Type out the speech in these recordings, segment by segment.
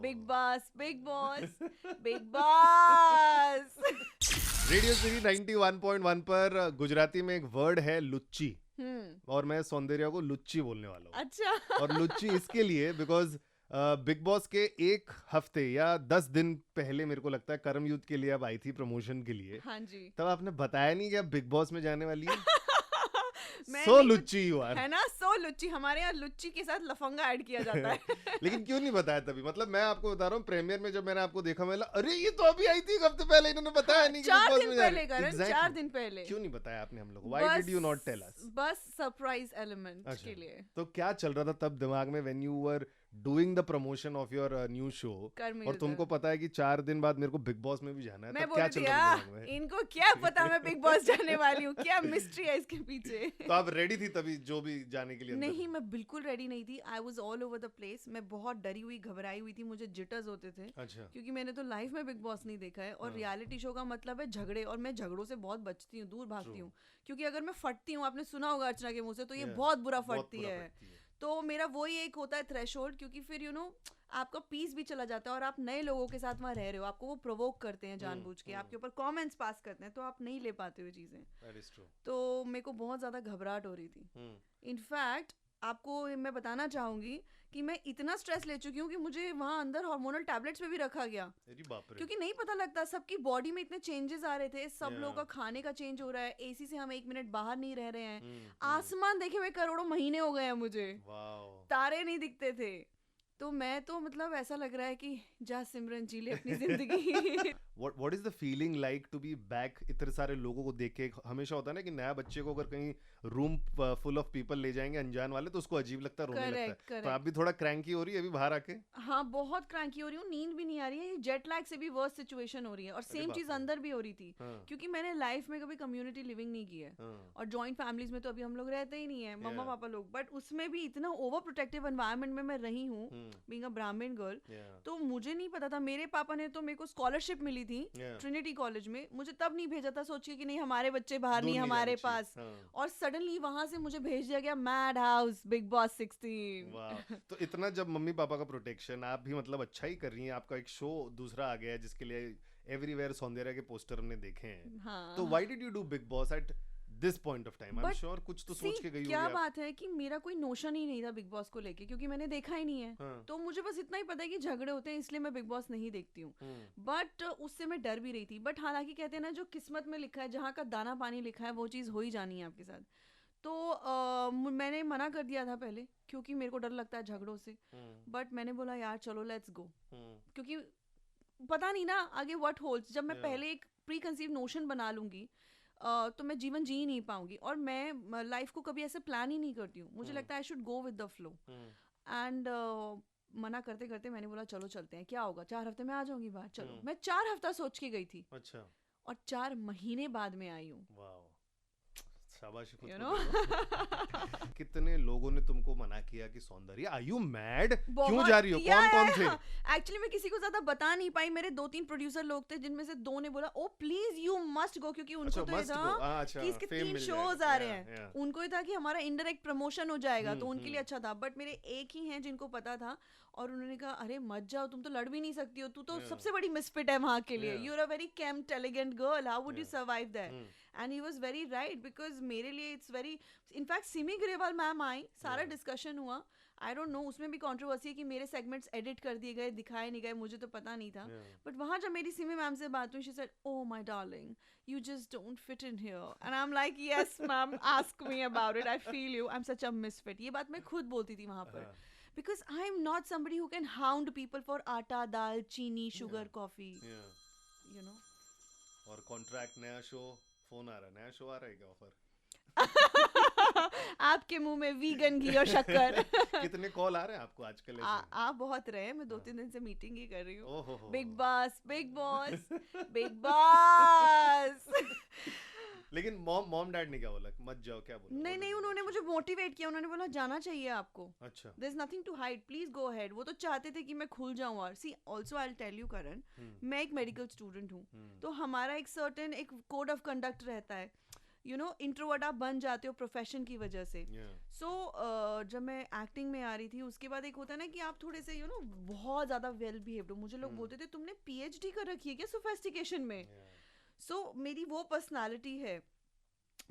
Big boss big boss big boss. Radio city 91.1 पर गुजराती में एक वर्ड है लुच्ची, और मैं सौंदर्या को लुच्ची बोलने वाला हूँ। अच्छा। और लुच्ची इसके लिए बिकॉज बिग बॉस के एक हफ्ते या 10 दिन पहले मेरे को लगता है करम युद्ध के लिए अब आई थी प्रमोशन के लिए। हाँ जी। तब आपने बताया नहीं कि आप बिग बॉस में जाने वाली है। मैं सो नहीं लुच्ची यू आर, है ना, सो लुच्ची। हमारे यहाँ लुच्ची के साथ लफंगा ऐड किया जाता है। लेकिन क्यों नहीं बताया तभी? मतलब मैं आपको बता रहा हूँ, प्रीमियर में जब मैंने आपको देखा मैं लगा, अरे ये तो अभी आई थी एक हफ्ते पहले, इन्होंने बताया नहीं कि बिग 4 बॉस दिन में जा पहले रही है। करण, Exactly. 4 दिन पहले। क्यों नहीं बताया आपने हम लोग को? Why did you not tell us? बस सरप्राइज एलिमेंट अच्छा, के लिए। तो क्या चल रहा था तब दिमाग में when you were doing the promotion of your new show, कर्म और तुमको पता है कि 4 दिन बाद मेरे को बिग बॉस में भी जाना है, मैं तब बोल क्या रही चल थी रहा था दिमाग में? इनको क्या पता मैं बिग बॉस जाने वाली हूँ, क्या मिस्ट्री है इसके पीछे। तो आप रेडी थी तभी जो भी जाने के लिए अंदर? नहीं, मैं बिल्कुल रेडी नहीं थी। I was all over the place. मैं बहुत डरी हुई, घबराई हुई थी, मुझे जिटर्स होते थे। अच्छा, क्योंकि मैंने तो लाइफ में बिग बॉस नहीं देखा है, और हाँ। रियलिटी शो का मतलब है झगड़े, और मैं झगड़ों से बहुत बचती हूँ, दूर भागती True. हूँ। क्योंकि अगर मैं फटती हूँ, आपने सुना होगा अर्चना के मुंह से, तो ये Yeah, बहुत बुरा बहुत फटती बुरा है। फटती है। तो मेरा वही एक होता है थ्रेशोल्ड, क्योंकि फिर आपका पीस भी चला जाता है, और आप नए लोगों के साथ वहाँ रह रहे हो, आपको वो प्रोवोक करते हैं जानबूझ के, आपके ऊपर कमेंट्स पास करते हैं, तो आप नहीं ले पाते हो चीज़ें। That is true. तो मेरे को बहुत ज़्यादा घबराहट हो रही थी। हम्म। इनफैक्ट आपको मैं बताना चाहूंगी कि मैं इतना स्ट्रेस ले चुकी हूँ कि मुझे वहाँ अंदर हार्मोनल टैबलेट्स पे भी रखा गया, अरे बाप रे। क्योंकि नहीं पता लगता, सबकी बॉडी में इतने चेंजेस आ रहे थे, सब Yeah. लोगों का खाने का चेंज हो रहा है, एसी से हम 1 मिनट बाहर नहीं रह रहे हैं, हम्म। आसमान देखे हुए करोड़ों महीने हो गए हैं मुझे, वाओ। तारे नहीं दिखते थे। तो मैं तो मतलब ऐसा लग रहा है कि जा सिमरन जी ले अपनी जिंदगी। What is the feeling like to be back? इतने सारे लोगों को देख के हमेशा होता है ना कि नया बच्चे को अगर कहीं रूम फुल ऑफ पीपल ले जाएंगे अनजान वाले, तो उसको अजीब लगता है, रोने लगता है। तो आप भी थोड़ा क्रैंकी हो रही है अभी बाहर आके? हाँ, बहुत क्रैंकी हो रही हूँ, नींद भी नहीं आ रही है, ये जेट लैग से भी वर्स्ट सिचुएशन हो रही है, और सेम बाप चीज रे। अंदर भी हो रही थी। हाँ। क्योंकि मैंने लाइफ में कभी कम्युनिटी लिविंग नहीं की है, हाँ। और जॉइंट फैमिलीज में तो अभी हम लोग रहते ही नहीं है, मम्मा Yeah. पापा लोग, बट उसमें भी इतना ओवर प्रोटेक्टिव एनवायरनमेंट में मैं रही हूँ, बीइंग अ ब्राह्मण गर्ल। Yeah. तो मुझे नहीं पता था, मेरे पापा ने तो मेरे को स्कॉलरशिप मिली थी Yeah. ट्रिनिटी कॉलेज में, मुझे तब नहीं भेजा था, सोच के कि नहीं हमारे बच्चे बाहर दूर नहीं, नहीं हमारे जानी चाहिए। पास। हाँ। और सडनली वहां से मुझे भेज दिया गया मैड हाउस बिग बॉस 16। वाह। तो इतना जब मम्मी पापा का प्रोटेक्शन, आप भी मतलब अच्छा ही कर रही हैं, आपका एक शो दूसरा आ गया है जिसके लिए एवरीवेयर सौंदर्या के पोस्टर हमने देखे हैं। हाँ। तो why did you do big boss at this point of time? I am But sure कुछ तो सोच के गई क्या होगी आप। बात है कि मेरा कोई नोशन ही नहीं था बिग बॉस को लेके, क्योंकि मैंने देखा ही नहीं है। हाँ। तो मुझे बस इतना ही पता है कि झगड़े होते हैं, इसलिए मैं बिग बॉस नहीं देखती हूँ। बट उससे मैं डर भी रही थी, बट हालांकि कहते हैं ना, जो किस्मत में लिखा है, जहाँ का दाना पानी लिखा है, वो चीज़ हो ही जानी है आपके साथ। तो मैंने मना कर दिया था पहले, क्योंकि मेरे को डर लगता है झगड़ों से। बट मैंने बोला यार चलो लेट्स गो, क्योंकि पता नहीं ना आगे व्हाट होल्ड्स। जब मैं Yeah. पहले एक प्री कंसीव नोशन बना लूंगी, तो मैं जीवन जी ही नहीं पाऊंगी, और मैं लाइफ को कभी ऐसे प्लान ही नहीं करती हूँ। मुझे लगता है I should go with the flow. And मना करते करते मैंने बोला चलो चलते हैं, क्या होगा, 4 हफ्ते में आ जाऊंगी बाहर, चलो। मैं 4 हफ्ता सोच के गई थी, अच्छा। और 4 महीने बाद में आई हूँ। वाओ, शाबाशी खुद You को know? दो। कितने लोगों ने तुमको मना किया कि सौंदर्या आर यू मैड, क्यों बहुत जा रही हो? कौन कौन थे? एक्चुअली मैं किसी को ज्यादा बता नहीं पाई, मेरे 2-3 प्रोड्यूसर लोग थे, जिनमें से 2 ने बोला ओ प्लीज यू मस्ट गो, क्योंकि उनको अच्छा, तो ये must था go. अच्छा, कि इसके fame 3 मिल शोज जाएगा। आ रहे Yeah, हैं। yeah. उनको ये था कि हमारा इनडायरेक्ट प्रमोशन हो जाएगा, तो उनके लिए अच्छा था। बट मेरे एक ही हैं जिनको पता था, और उन्होंने कहा अरे मत जाओ, तुम तो लड़ भी नहीं सकती हो, तू तो सबसे बड़ी मिसफिट है वहां के लिए, Yeah. You are a very kempt elegant girl, how would you Yeah. Survive that? And he was very right, because मेरे लिए it's very, in fact Simi Grewal ma'am I, सारा डिस्कशन हुआ। आई डोंट नो, उसमें भी कंट्रोवर्सी है कि मेरे सेगमेंट्स एडिट कर दिए गए, दिखाए नहीं गए, मुझे तो पता नहीं था। बट वहां जब मेरी सिमी मैम से बात हुई, she said oh my darling you just don't fit in here, and I'm like yes ma'am, ask me about it, I feel you, I'm such a misfit। ये बात मैं खुद बोलती थी वहां पर, because I'm not somebody who can hound people for आटा, दाल, चीनी, sugar, coffee, you know। और कॉन्ट्रैक्ट, नया शो, फोन आ रहा है, नया शो आ रहा है क्या ऑफर? आपके मुंह में वीगन घी और शक्कर। कितने कॉल आ रहे हैं आपको आजकल ऐसे? आ बहुत रहे, मैं 2-3 दिन से मीटिंग ही कर रही हूँ। ओहो, big boss big boss big boss. लेकिन मॉम डैड ने क्या बोला? मत जाओ, क्या बोला? नहीं नहीं, उन्होंने मुझे मोटिवेट किया, उन्होंने बोला जाना चाहिए आपको, अच्छा। There is nothing to hide, please go ahead. वो तो चाहते थे कि मैं खुल जाऊं। और see also I will tell you Karan, मैं एक मेडिकल स्टूडेंट हूँ, तो हमारा एक सर्टेन एक कोड ऑफ कंडक्ट रहता है। यू नो इंट्रोवर्ट आप बन जाते हो प्रोफेशन की वजह से. सो जब मैं एक्टिंग में आ रही थी उसके बाद एक होता है ना कि आप थोड़े से यू नो बहुत ज़्यादा वेल बिहेव्ड हो. मुझे लोग बोलते थे तुमने PhD कर रखी है क्या सोफिस्टिकेशन में. सो मेरी वो पर्सनालिटी है.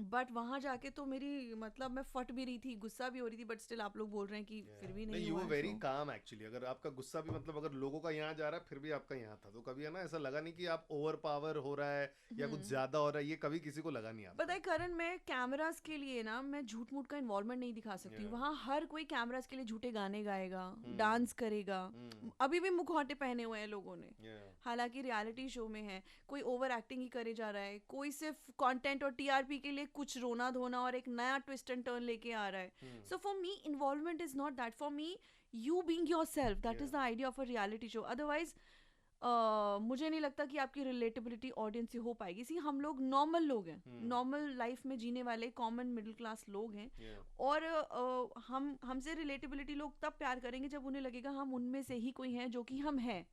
बट वहां जाके तो मेरी मतलब मैं फट भी रही थी, गुस्सा भी हो रही थी, बट स्टिल आप लोग बोल रहे हैं कि फिर भी नहीं यू हुआ. Very calm actually. अगर आपका गुस्सा भी मतलब अगर लोगों का यहाँ जा रहा है फिर भी आपका यहाँ था, तो कभी है ना ऐसा लगा नहीं कि आप ओवर पावर हो रहा है या कुछ ज्यादा हो रहा है, ये कभी किसी को लगा नहीं. आपको पता है करण, मैं कैमरास के लिए ना मैं झूठ मूठ का इन्वॉल्वमेंट नहीं दिखा सकती हूँ. वहाँ हर कोई कैमरास के लिए झूठे गाने गाएगा, डांस करेगा. अभी भी मुखौटे पहने हुए हैं लोगों ने, हालांकि रियलिटी शो में है. कोई ओवर एक्टिंग ही करे जा रहा है, कोई सिर्फ कंटेंट और TRP के लिए कुछ रोना धोना और एक नया ट्विस्ट एंड टर्न लेके आ रहा है. So for me involvement is not that. For me you being yourself, that is the idea of a reality show. Otherwise मुझे नहीं लगता कि आपकी रिलेटेबिलिटी ऑडियंस से हो पाएगी. सी हम लोग नॉर्मल लोग हैं, नॉर्मल लाइफ में जीने वाले कॉमन मिडिल क्लास लोग हैं. और हम हमसे रिलेटेबिलिटी लोग तब प्यार करेंगे जब उन्हें लगेगा हम उनमें से ही कोई हैं जो कि हम हैं.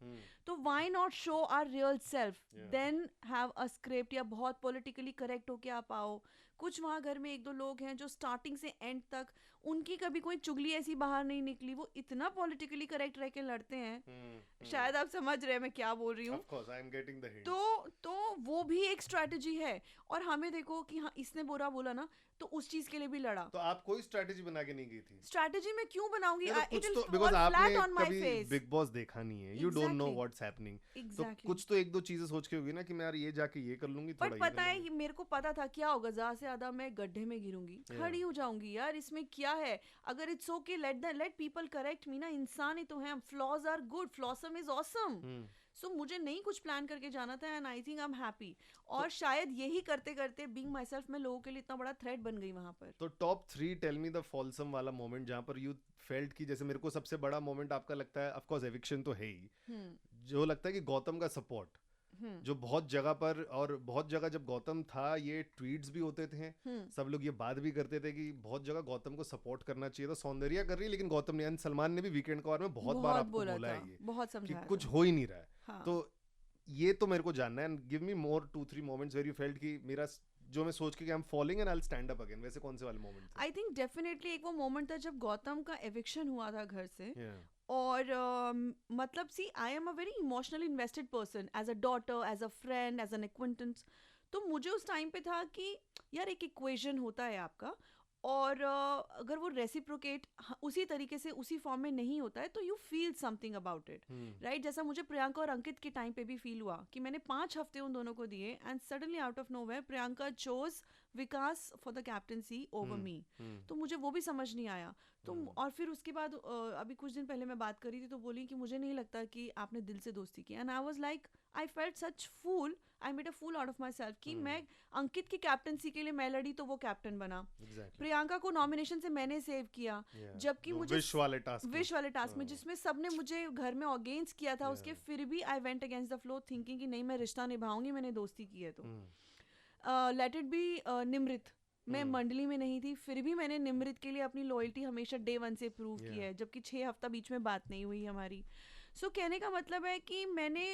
तो why not show our real self, then have a script. या बहुत पॉलिटिकली करेक्ट होके आप आओ. कुछ वहाँ घर में एक दो लोग हैं जो स्टार्टिंग से एंड तक उनकी कभी कोई चुगली ऐसी बाहर नहीं निकली, वो इतना पॉलिटिकली करेक्ट रह के लड़ते हैं. शायद आप समझ रहे हैं मैं क्या बोल रही हूँ. Of course, I am getting the hint. तो वो भी एक स्ट्रेटजी है. और हमें देखो कि हाँ इसने बुरा बोला ना तो उस चीज के लिए भी लड़ा. तो आप कोई स्ट्रेटजी बना के नहीं गई थी? स्ट्रेटजी मैं क्यों बनाऊंगी? It will fall flat on my face. Big boss देखा नहीं है, you don't know what's happening. तो कुछ तो एक दो चीजें सोच के होगी ना कि मैं यार ये जाके ये कर लूंगी, थोड़ा. बट पता है मेरे को पता था क्या होगा, ज्यादा से ज्यादा मैं गड्ढे में गिरूंगी, खड़ी हो जाऊंगी. यार इसमें क्या है, अगर it's okay let people correct me ना. इंसान ही तो है, flaws are good, flawsome is awesome. So मुझे नहीं कुछ प्लान करके जाना था and I think I am happy. और शायद यही करते करते बीइंग माई सेल्फ मैं लोगों के लिए इतना बड़ा थ्रेट बन गई वहां पर. तो टॉप 3 टेल मी द फॉल्सम वाला मोमेंट जहां पर यू फेल्ट की. जैसे मेरे को सबसे बड़ा मोमेंट आपका लगता है, ऑफ कोर्स एविक्शन तो है ही, जो लगता है कि गौतम का सपोर्ट, जो बहुत जगह पर और बहुत जगह जब गौतम था ये ट्वीट्स भी होते थे, सब लोग ये बात भी करते थे कि बहुत जगह गौतम को सपोर्ट करना चाहिए था. सौंदर्या कर रही है लेकिन गौतम ने, सलमान ने भी वीकेंड कवर में बहुत बार आपको बोला है ये, बहुत समझाया कि कुछ हो ही नहीं रहा है. हाँ. तो ये तो मेरे को जानना है. And give me more 2-3 moments where you felt कि मेरा जो मैं सोच के कि I am falling and I will stand up again. वैसे कौन से वाले मोमेंट थे? आई थिंक डेफिनेटली एक वो मोमेंट था जब गौतम का एविक्शन हुआ था घर से. और मतलब see I am a very emotionally invested person, as a daughter, as a friend, as an acquaintance. तो मुझे उस टाइम पे था कि यार एक इक्वेशन होता है आपका, और अगर वो रेसिप्रोकेट उसी तरीके से उसी फॉर्म में नहीं होता है तो you feel something about it, right. जैसा मुझे प्रियंका और अंकित के टाइम पे भी फील हुआ कि मैंने 5 हफ्ते उन दोनों को दिए and suddenly out of nowhere Priyanka chose Vikas for the captaincy over me. तो मुझे वो भी समझ नहीं आया. तो और फिर उसके बाद अभी कुछ दिन पहले मैं बात करी थी तो बोली कि मुझे नहीं लगता कि आपने दिल से दोस्ती की. And I was like I felt such fool, I made a fool out of myself कि मैं अंकित की कैप्टेंसी के लिए मैं लड़ी तो वो कैप्टन बना. प्रियंका को नॉमिनेशन से मैंने सेव किया, जबकि मुझे विश वाले टास्क में जिसमें सबने मुझे घर में अगेंस्ट किया था, उसके फिर भी I went against the flow thinking कि नहीं मैं रिश्ता निभाऊंगी, मैंने दोस्ती की है. तो लेट इट बी निमृत, मैं मंडली में नहीं थी फिर भी मैंने निमृत के लिए अपनी लॉयल्टी हमेशा डे 1 से प्रूव की है, जबकि 6 हफ्ता बीच में बात नहीं हुई हमारी. सो कहने का मतलब है कि मैंने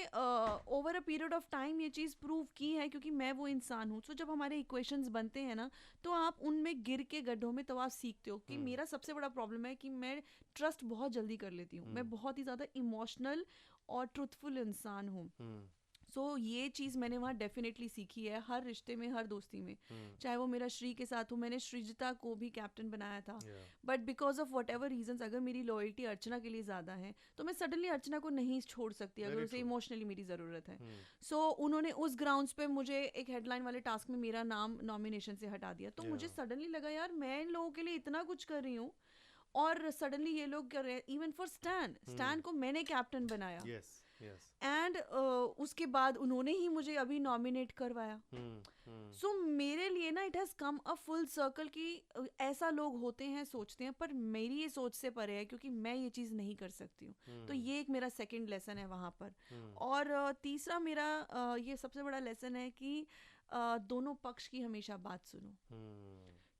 over a period of time ये चीज़ प्रूव की है क्योंकि मैं वो इंसान हूँ. सो जब हमारे इक्वेशंस बनते हैं ना तो आप उनमें गिर के गड्ढों में तो आप सीखते हो कि मेरा सबसे बड़ा प्रॉब्लम है कि मैं ट्रस्ट बहुत जल्दी कर लेती हूँ. मैं बहुत ही ज़्यादा इमोशनल और ट्रूथफुल इंसान हूँ. सो ये चीज़ मैंने वहाँ डेफिनेटली सीखी है हर रिश्ते में, हर दोस्ती में. चाहे वो मेरा श्री के साथ हो, मैंने श्रीजिता को भी कैप्टन बनाया था, but because of whatever reasons अगर मेरी लॉयल्टी अर्चना के लिए ज़्यादा है तो मैं सडनली अर्चना को नहीं छोड़ सकती अगर उसे इमोशनली मेरी ज़रूरत है. सो उन्होंने उस ग्राउंड्स पे मुझे एक हेडलाइन वाले टास्क में मेरा नाम नॉमिनेशन से हटा दिया. तो मुझे सडनली लगा यार मैं इन लोगों के लिए इतना कुछ कर रही हूँ और सडनली ये लोग कर रहे हैं. इवन फॉर स्टैन को मैंने कैप्टन बनाया. एंड उसके बाद उन्होंने ही मुझे अभी नॉमिनेट करवाया. सो मेरे लिए ना it has come a full circle कि ऐसा लोग होते हैं, सोचते हैं, पर मेरी ये सोच से परे है क्योंकि मैं ये चीज़ नहीं कर सकती हूँ. तो ये एक मेरा सेकंड लेसन है वहाँ पर. और तीसरा मेरा ये सबसे बड़ा लेसन है कि दोनों पक्ष की हमेशा बात सुनो.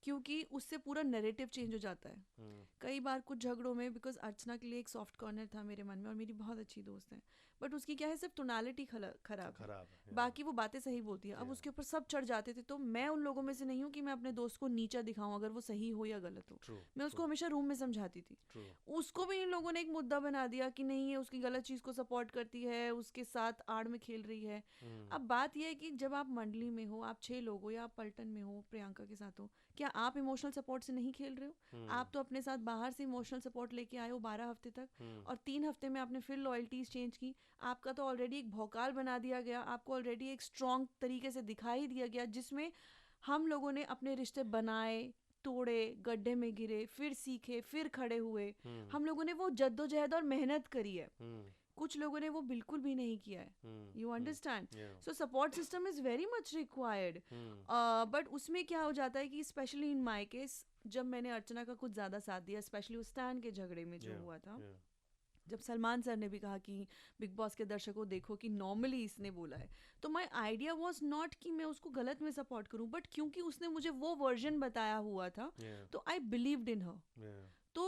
क्योंकि उससे पूरा नैरेटिव चेंज हो जाता है। कई बार कुछ झगड़ों में, बिकॉज अर्चना के लिए एक सॉफ्ट कॉर्नर था मेरे मन में, और मेरी बहुत अच्छी दोस्त है, बट उसकी क्या है, सिर्फ टोनालिटी खराब है, बाकी वो बातें सही बोलती है। अब उसके ऊपर सब चढ़ जाते थे, तो मैं उन लोगों में से नहीं हूँ कि मैं अपने दोस्त को नीचा दिखाऊं अगर वो सही हो या गलत हो। मैं उसको हमेशा रूम में समझाती थी। उसको भी इन लोगों ने एक मुद्दा बना दिया कि नहीं, ये उसकी गलत चीज को सपोर्ट करती है, उसके साथ आड़ में खेल रही है। अब बात यह है कि जब आप मंडली में हो, आप 6 लोग हो, या आप पलटन में हो, प्रियंका के साथ हो, क्या आप इमोशनल सपोर्ट से नहीं खेल रहे हो? आप तो अपने साथ बाहर से इमोशनल सपोर्ट लेके आए हो 12 हफ्ते तक, और 3 हफ्ते में आपने फिर लॉयल्टीज चेंज की। आपका तो ऑलरेडी एक भौकाल बना दिया गया, आपको ऑलरेडी एक स्ट्रॉन्ग तरीके से दिखाई दिया गया, जिसमें हम लोगों ने अपने रिश्ते बनाए, तोड़े, गड्ढे में गिरे, फिर सीखे, फिर खड़े हुए। हम लोगों ने वो जद्दोजहद और मेहनत करी है। कुछ लोगों ने वो बिल्कुल भी नहीं किया है। You understand? So support system is very much required. But उसमें क्या हो जाता है कि स्पेशली इन माय केस, जब मैंने अर्चना का कुछ ज़्यादा साथ दिया, स्पेशली उस स्टैन के झगड़े में जो हुआ था, जब सलमान सर ने भी कहा कि बिग बॉस के दर्शकों देखो कि नॉर्मली इसने बोला है, तो माय आइडिया वाज नॉट कि मैं उसको गलत में सपोर्ट करूं, बट क्योंकि उसने मुझे वो वर्जन बताया हुआ था, तो आई बिलीव्ड इन हर। तो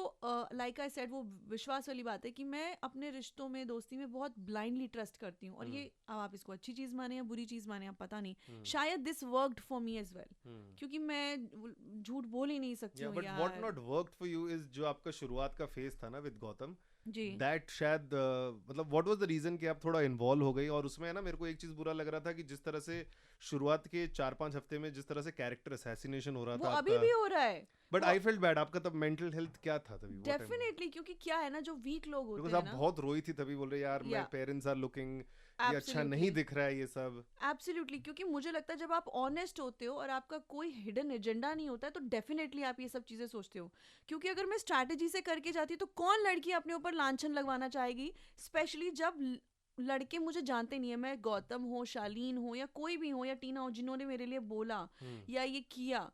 लाइक आई सेड, वो विश्वास वाली बात है कि मैं अपने रिश्तों में, दोस्ती में बहुत ब्लाइंडली ट्रस्ट करती हूँ। और ये, अब आप इसको अच्छी चीज़ माने या बुरी चीज़ माने, आप पता नहीं, शायद this worked for me as well, क्योंकि मैं झूठ बोल ही नहीं सकती हूँ यार। What not worked for you is जो आपका शुरुआत का फेज था ना विद गौतम जी, दैट शायद मतलब व्हाट वाज द रीजन कि आप थोड़ा इन्वॉल्व हो गई। और उसमें है ना, मेरे को एक चीज बुरा लग रहा था कि जिस तरह से शुरुआत के 4-5 हफ्ते में जिस तरह से कैरेक्टर असैसिनेशन हो रहा था, वो अभी भी हो रहा है। But I felt bad. आपका तब मेंटल हेल्थ क्या था तभी? डेफिनेटली, क्योंकि क्या है ना, जो वीक लोग होते हैं ना, आप बहुत रोई थी तभी, बोल रहे यार माय पेरेंट्स आर लुकिंग, ये अच्छा नहीं दिख रहा है ये सब। एब्सोल्युटली, क्योंकि मुझे लगता है जब आप ऑनेस्ट होते हो और आपका कोई हिडन एजेंडा नहीं होता है, तो डेफिनेटली आप ये सब चीजें सोचते हो। क्योंकि अगर मैं स्ट्रैटेजी से करके जाती तो कौन लड़की अपने ऊपर लांछन लगवाना चाहेगी, स्पेशली जब लड़के मुझे जानते नहीं है। मैं गौतम हो, शालीन हो, या कोई भी हो, या टीना हो, जिन्होंने मेरे लिए बोला या ये किया,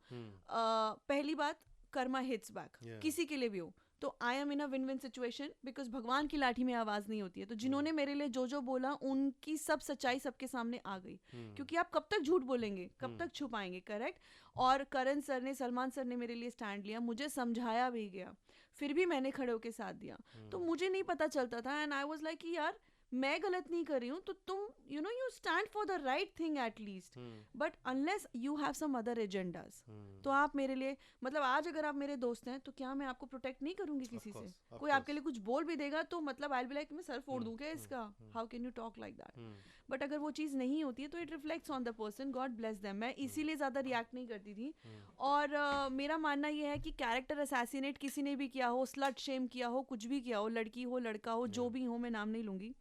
पहली बात, कर्मा हिट्स बैक, किसी के लिए भी हो, तो I am in a win win situation, because भगवान की लाठी में आवाज नहीं होती है। तो जिन्होंने मेरे लिए जो बोला, उनकी सब सच्चाई सबके सामने आ गई। क्योंकि आप कब तक झूठ बोलेंगे, कब तक छुपाएंगे, करेक्ट? और करण सर ने, सलमान सर ने मेरे लिए स्टैंड लिया, मुझे समझाया भी गया, फिर भी मैंने खड़े होके साथ दिया। तो मुझे नहीं पता चलता था, एंड आई वाज लाइक कि यार मैं गलत नहीं कर रही हूँ, तो तुम you know you stand for the right thing at least, but unless you have some other agendas, तो आप मेरे लिए, मतलब आज अगर आप मेरे दोस्त हैं, तो क्या मैं आपको प्रोटेक्ट नहीं करूंगी किसी से? कोई आपके लिए कुछ बोल भी देगा तो मतलब आई विल बी लाइक, मैं सर फोड़ दूं क्या इसका? How can you talk like that? But अगर वो चीज़ नहीं होती है तो it reflects on the person, God bless them. मैं इसीलिए ज़्यादा रिएक्ट नहीं करती थी। और मेरा मानना ये है कि कैरेक्टर असैसिनेट किसी ने भी किया हो, स्लट शेम किया हो, कुछ भी किया हो, लड़की हो लड़का हो, जो भी हो, मैं नाम नहीं लूंगी,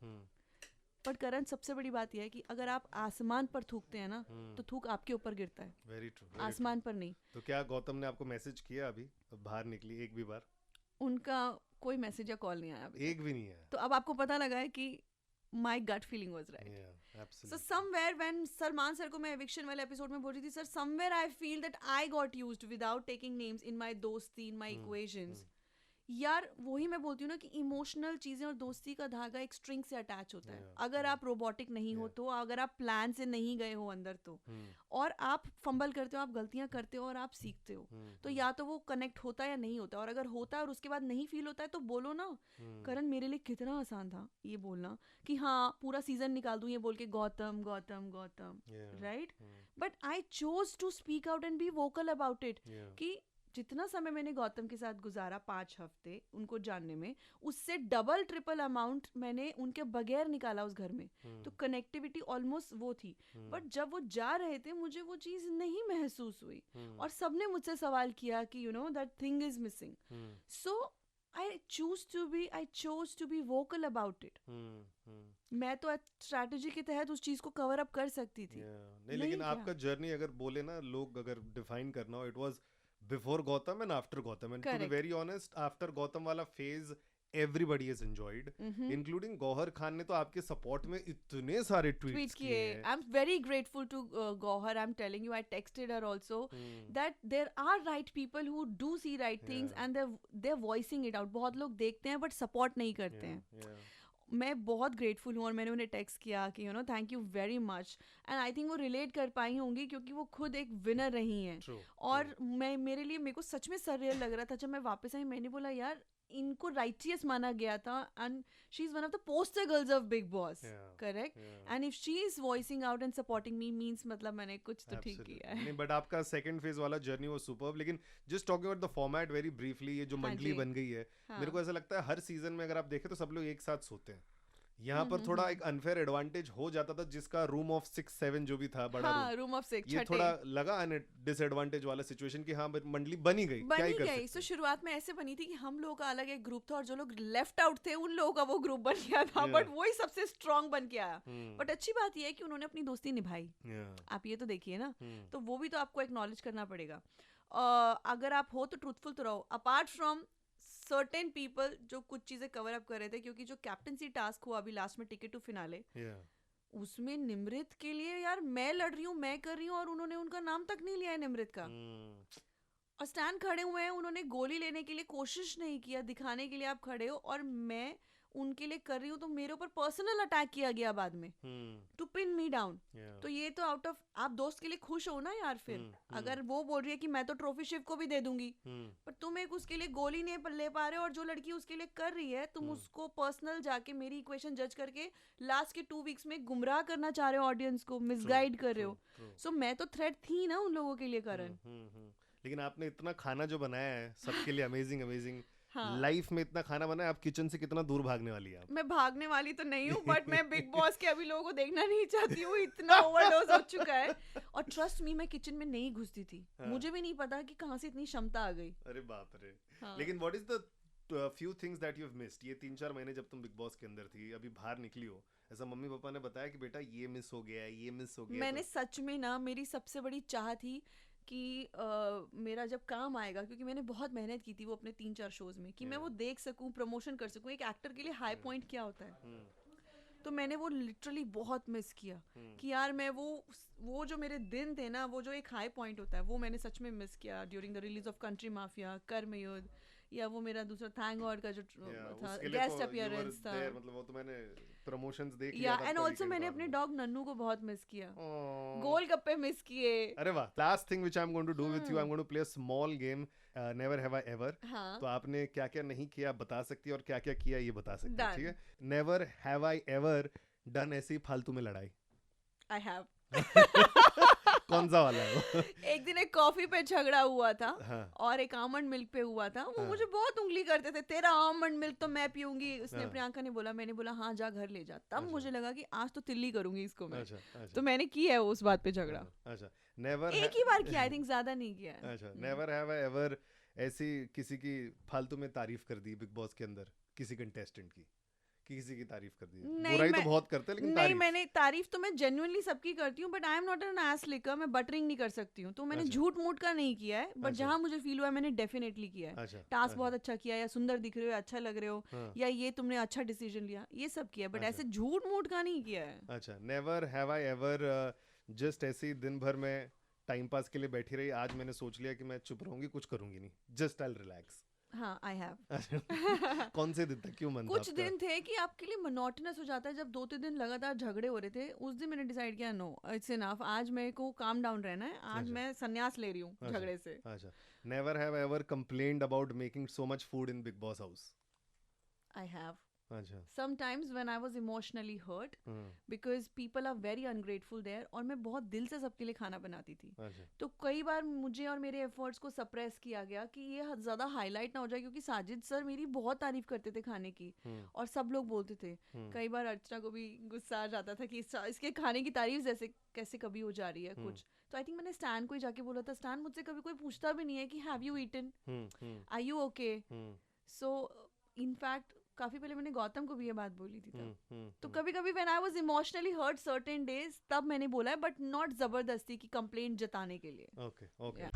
बट करण, सबसे बड़ी बात यह है कि अगर आप आसमान पर थूकते हैं ना, तो थूक आपके ऊपर गिरता है। वेरी ट्रू, आसमान पर नहीं। तो क्या गौतम ने आपको मैसेज किया अभी बाहर निकली एक भी बार? उनका कोई मैसेज या कॉल नहीं आया अभी, एक भी नहीं आया। तो अब आपको पता लगा है कि my gut feeling was right. Yeah, absolutely. So somewhere when Salman sir को मैं eviction वाले एपिसोड में बोल रही थी, sir somewhere I feel that I got used without taking names in my दोस्ती, in my equations. यार वही मैं बोलती हूँ ना कि इमोशनल चीजें और दोस्ती का धागा एक स्ट्रिंग से अटैच होता है। अगर आप रोबोटिक नहीं हो तो, अगर आप प्लान से नहीं गए हो अंदर तो, और आप फंबल करते हो, आप गलतियां करते हो और आप सीखते हो, तो या तो वो कनेक्ट होता है या नहीं होता। और अगर होता है और उसके बाद नहीं फील होता है तो बोलो ना। करण, मेरे लिए कितना आसान था ये बोलना कि हाँ पूरा सीजन निकाल दूं ये बोल के Gautam Gautam Gautam, right? But I chose to speak out and be vocal about it. कि जितना समय मैंने गौतम के साथ गुजारा 5 हफ्ते उनको जानने में, उससे डबल ट्रिपल अमाउंट मैंने उनके बगैर निकाला उस घर में। तो कनेक्टिविटी ऑलमोस्ट वो थी। बट जब वो जा रहे थे मुझे वो चीज़ नहीं महसूस हुई, और सबने मुझसे सवाल किया कि you know that thing is missing. So I chose to be vocal about it. मैं तो स्ट्रैटेजी के तहत उस चीज को कवर अप कर सकती थी। नहीं, लेकिन आपका जर्नी अगर बोले ना लोग, अगर डिफाइन करना हो, it was before Gotham and after Gotham, and to be very honest, after Gotham वाला phase everybody has enjoyed, including Gauhar Khan ने तो आपके सपोर्ट में इतने सारे ट्वीट्स किए हैं। I'm very grateful to Gauhar. I'm telling you, I texted her also that there are right people who do see right things and they're voicing it out. बहुत लोग देखते हैं but support नहीं करते हैं। मैं बहुत ग्रेटफुल हूँ और मैंने उन्हें टेक्स्ट किया कि thank you very much, and I think वो रिलेट कर पाई होंगी क्योंकि वो खुद एक विनर रही हैं। और मेरे को सच में सररियल लग रहा था जब मैं वापस आई। मैंने बोला यार इनको राइटियस माना गया था, and she is one of the poster girls of big boss, correct, and if she is voicing out and supporting me means मतलब मैंने कुछ तो ठीक किया है। नहीं, बट आपका सेकंड फेज वाला जर्नी वो सुपर्ब। लेकिन just talking about the format very briefly, ये जो मंडली बन गई है, मेरे को ऐसा लगता है हर सीजन में अगर आप देखें तो सब लोग एक साथ सोते हैं। यहाँ पर थोड़ा एक अनफेयर एडवांटेज हो जाता था, जिसका रूम ऑफ 6-7 जो भी था बड़ा रूम ऑफ 6 ये थोड़ा लगा डिसएडवांटेज वाला सिचुएशन कि हाँ मंडली बनी गई, क्या ही कर सकते हैं। सो शुरुआत में ऐसे बनी थी कि हम लोगों का अलग एक ग्रुप था और जो लोग लेफ्ट आउट थे उन लोगों का वो ग्रुप बन गया था, बट वही सबसे स्ट्रांग बन के आया। बट अच्छी बात ये है कि उन्होंने अपनी दोस्ती निभाई। आप ये तो देखिए ना, तो वो भी तो आपको एक्नॉलेज करना पड़ेगा। अगर आप हो तो ट्रूथफुल तो रहो, अपार्ट फ्रॉम सर्टेन पीपल जो कुछ चीजें कवर अप कर रहे थे, क्योंकि जो कैप्टनसी टास्क हुआ अभी लास्ट में टिकट टू फिनाले, उसमें निमृत के लिए यार मैं लड़ रही हूँ, मैं कर रही हूँ, और उन्होंने उनका नाम तक नहीं लिया है निमृत का। और स्टैंड खड़े हुए हैं, उन्होंने गोली लेने के लिए कोशिश नहीं किया, दिखाने के लिए आप खड़े हो और मैं उनके लिए कर रही हूँ, तो मेरे ऊपर पर्सनल अटैक किया गया बाद में टू पिन मी डाउन। तो ये तो आउट ऑफ, आप दोस्त के लिए खुश हो ना यार, फिर अगर वो बोल रही है कि मैं तो ट्रॉफी शिव को भी दे दूंगी, पर तुम एक उसके लिए गोली नहीं ले पा रहे हो, और जो लड़की उसके लिए कर रही है तुम उसको पर्सनल जाके मेरी इक्वेशन जज करके लास्ट के 2 वीक्स में गुमराह करना चाह रहे हो, ऑडियंस को मिसगाइड कर रहे हो। सो मैं तो थ्रेट थी ना उन लोगों के लिए, करण। लेकिन आपने इतना खाना जो बनाया है सबके लिए, अमेजिंग अमेजिंग। लाइफ में इतना खाना बनाया, आप किचन से कितना दूर भागने वाली है आप? मैं भागने वाली तो नहीं हूँ, बट मैं बिग बॉस के अभी लोगों को देखना नहीं चाहती हूँ, इतना ओवरडोज हो चुका है। और ट्रस्ट मी, मैं किचन में नहीं घुसती थी, मुझे भी नहीं पता कि कहाँ से इतनी क्षमता आ गई। अरे बाप रे। लेकिन what is the few things that you've missed? ये 3-4 महीने जब तुम बिग बॉस के अंदर थी, अभी बाहर निकली हो, ऐसा मम्मी पापा ने बताया कि बेटा ये मिस हो गया, ये मिस हो गया? मैंने सच में ना, मेरी सबसे बड़ी चाह थी कि मेरा जब काम आएगा, क्योंकि मैंने बहुत मेहनत की थी वो अपने 3-4 शोज में, कि मैं वो देख सकूं, प्रमोशन कर सकूं। एक एक्टर के लिए हाई पॉइंट क्या होता है, तो मैंने वो लिटरली बहुत मिस किया कि यार मैं वो जो मेरे दिन थे ना, वो जो एक हाई पॉइंट होता है, वो मैंने सच में मिस किया during the release of Country Mafia, Karmayuddh, या वो मेरा दूसरा थैंक गॉड का जो था गेस्ट अपीयरेंस था, मतलब वो तो मैंने प्रमोशंस देख लिया था। एंड आल्सो मैंने अपने डॉग नन्नू को बहुत मिस किया, गोलगप्पे मिस किए। अरे वाह। Last thing which I am going to do with you, I am going to play a small game, never have I ever. तो आपने क्या क्या नहीं किया बता सकती है, और क्या क्या किया ये बता सकती है, ठीक है? Never have I ever done ऐसी फालतू में लड़ाई। I have. कौन सा वाला है वो? एक दिन एक कॉफी पे झगड़ा हुआ था, और एक आमंड मिल्क पे हुआ था। वो मुझे बहुत उंगली करते थे, तेरा आमंड मिल्क तो मैं पीऊंगी। उसने प्रियंका ने बोला, मैंने बोला हाँ जा घर ले जा। तब मुझे लगा कि आज तो तिल्ली करूंगी इसको मैं। तो मैंने की है उस बात पे झगड़ा। नेवर, एक ही बार किया, आई थिंक ज्यादा नहीं किया है। अच्छा, नेवर हैव आई एवर ऐसी किसी की फालतू में तारीफ कर दी बिग बॉस के अंदर, किसी कंटेस्टेंट की, किसी की तारीफ कर दी? बुराई तो बहुत करते हैं, लेकिन नहीं, मैंने तारीफ तो मैं जेन्युइनली सबकी करती हूँ, but I am not an S liquor, मैं बटरिंग नहीं कर सकती हूँ। तो मैंने झूठ मूठ का नहीं किया है, बट जहाँ मुझे फील हुआ है मैंने डेफिनेटली किया है। टास्क बहुत अच्छा किया, या सुंदर दिख रहे हो, अच्छा लग रहे हो, या ये तुमने अच्छा डिसीजन लिया, ये सब किया, बट ऐसे झूठ मूठ का नहीं किया है। अच्छा, never have I ever just ऐसे दिन भर में टाइम पास के लिए बैठी रही, आज मैंने सोच लिया कि मैं चुप रहूंगी, कुछ करूंगी नहीं, जस्ट आई विल रिलैक्स। हाँ, आई हैव। कौन से दिन तक, क्यों मन था? कुछ दिन थे कि आपके लिए मोनोटोनस हो जाता है, जब 2-3 दिन लगातार झगड़े हो रहे थे, उस दिन मैंने डिसाइड किया नो इट्स इनफ, आज मेरे को काम डाउन रहना है, आज मैं संन्यास ले रही हूँ झगड़े से। अच्छा, never have ever complained about making so much food in big boss house? I have. अच्छा। Sometimes when I was emotionally hurt, because people are very ungrateful there, और मैं बहुत दिल से सबके लिए खाना बनाती थी। तो कई बार मुझे और मेरे एफर्ट्स को सप्रेस किया गया कि ये ज्यादा हाईलाइट ना हो जाए, क्योंकि साजिद सर मेरी बहुत तारीफ करते थे खाने की, और सब लोग बोलते थे। कई बार अर्चना को भी गुस्सा आ जाता था कि इसके खाने की तारीफ जैसे कैसे कभी हो जा रही है कुछ। तो आई थिंक मैंने स्टैन को ही जाके बोला था, स्टैन मुझसे कभी कोई पूछता भी नहीं है कि have you eaten, are you okay? So in fact काफी पहले मैंने गौतम को भी ये बात बोली थी तब। तो कभी कभी when I was emotionally hurt certain days, तब मैंने बोला है, बट नॉट जबरदस्ती की कंप्लेंट जताने के लिए। ओके।